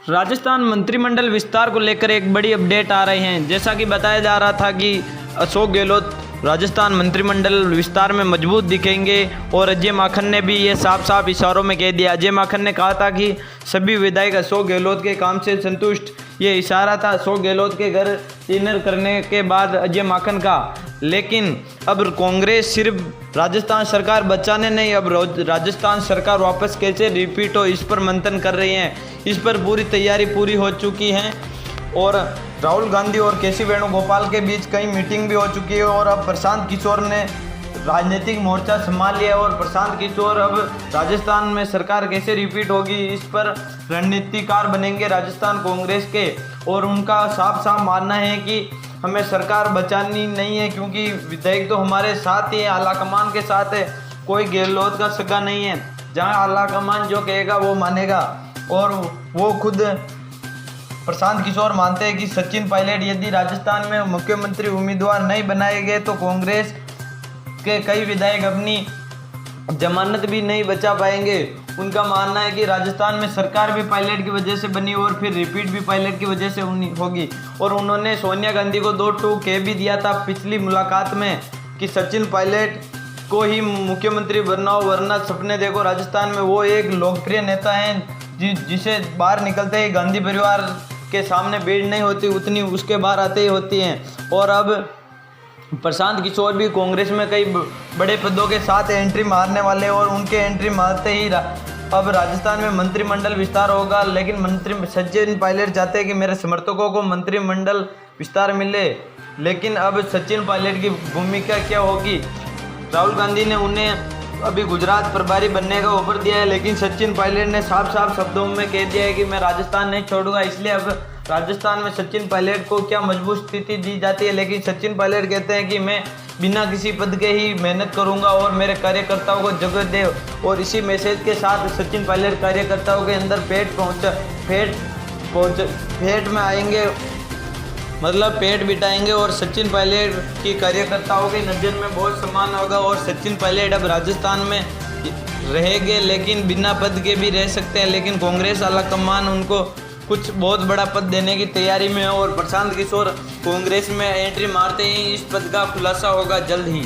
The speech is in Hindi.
राजस्थान मंत्रिमंडल विस्तार को लेकर एक बड़ी अपडेट आ रही है। जैसा कि बताया जा रहा था कि अशोक गहलोत राजस्थान मंत्रिमंडल विस्तार में मजबूत दिखेंगे और अजय माकन ने भी ये साफ साफ इशारों में कह दिया। अजय माकन ने कहा था कि सभी विधायक अशोक गहलोत के काम से संतुष्ट, ये इशारा था अशोक गहलोत के घर डिनर करने के बाद अजय माकन का। लेकिन अब कांग्रेस सिर्फ राजस्थान सरकार बचाने नहीं, अब राजस्थान सरकार वापस कैसे रिपीट हो इस पर मंथन कर रही हैं। इस पर पूरी तैयारी पूरी हो चुकी है और राहुल गांधी और केसी वेणुगोपाल के बीच कई मीटिंग भी हो चुकी है और अब प्रशांत किशोर ने राजनीतिक मोर्चा संभाल लिया और प्रशांत किशोर अब राजस्थान में सरकार कैसे रिपीट होगी इस पर रणनीतिकार बनेंगे राजस्थान कांग्रेस के। और उनका साफ साफ मानना है कि हमें सरकार बचानी नहीं है, क्योंकि विधायक तो हमारे साथ ही है, आलाकमान के साथ है, कोई गहलोत का सगा नहीं है। जहां आलाकमान जो कहेगा वो मानेगा। और वो खुद प्रशांत किशोर मानते हैं कि सचिन पायलट यदि राजस्थान में मुख्यमंत्री उम्मीदवार नहीं बनाए गए तो कांग्रेस के कई विधायक अपनी जमानत भी नहीं बचा पाएंगे। उनका मानना है कि राजस्थान में सरकार भी पायलट की वजह से बनी और फिर रिपीट भी पायलट की वजह से होगी। और उन्होंने सोनिया गांधी को 2 टूक कह भी दिया था पिछली मुलाकात में कि सचिन पायलट को ही मुख्यमंत्री बनना हो, वरना सपने देखो राजस्थान में। वो एक लोकप्रिय नेता हैं जिसे बाहर निकलते ही गांधी परिवार के सामने भीड़ नहीं होती, उतनी उसके बाहर आते ही होती हैं। और अब प्रशांत किशोर भी कांग्रेस में कई बड़े पदों के साथ एंट्री मारने वाले और उनके एंट्री मारते ही अब राजस्थान में मंत्रिमंडल विस्तार होगा। लेकिन सचिन पायलट चाहते हैं कि मेरे समर्थकों को मंत्रिमंडल विस्तार मिले, लेकिन अब सचिन पायलट की भूमिका क्या होगी। राहुल गांधी ने उन्हें अभी गुजरात प्रभारी बनने का ऑफर दिया है, लेकिन सचिन पायलट ने साफ साफ शब्दों में कह दिया है कि मैं राजस्थान नहीं छोड़ूंगा। इसलिए अब राजस्थान में सचिन पायलट को क्या मजबूत स्थिति दी जाती है, लेकिन सचिन पायलट कहते हैं कि मैं बिना किसी पद के ही मेहनत करूंगा और मेरे कार्यकर्ताओं को जगह दे। और इसी मैसेज के साथ सचिन पायलट कार्यकर्ताओं के अंदर फेट में आएंगे, मतलब पेट बिठाएंगे और सचिन पायलट की कार्यकर्ताओं की नज़र में बहुत सम्मान होगा। और सचिन पायलट अब राजस्थान में रहेंगे, लेकिन बिना पद के भी रह सकते हैं, लेकिन कांग्रेस आलाकमान उनको कुछ बहुत बड़ा पद देने की तैयारी में है। और प्रशांत किशोर कांग्रेस में एंट्री मारते ही इस पद का खुलासा होगा जल्द ही।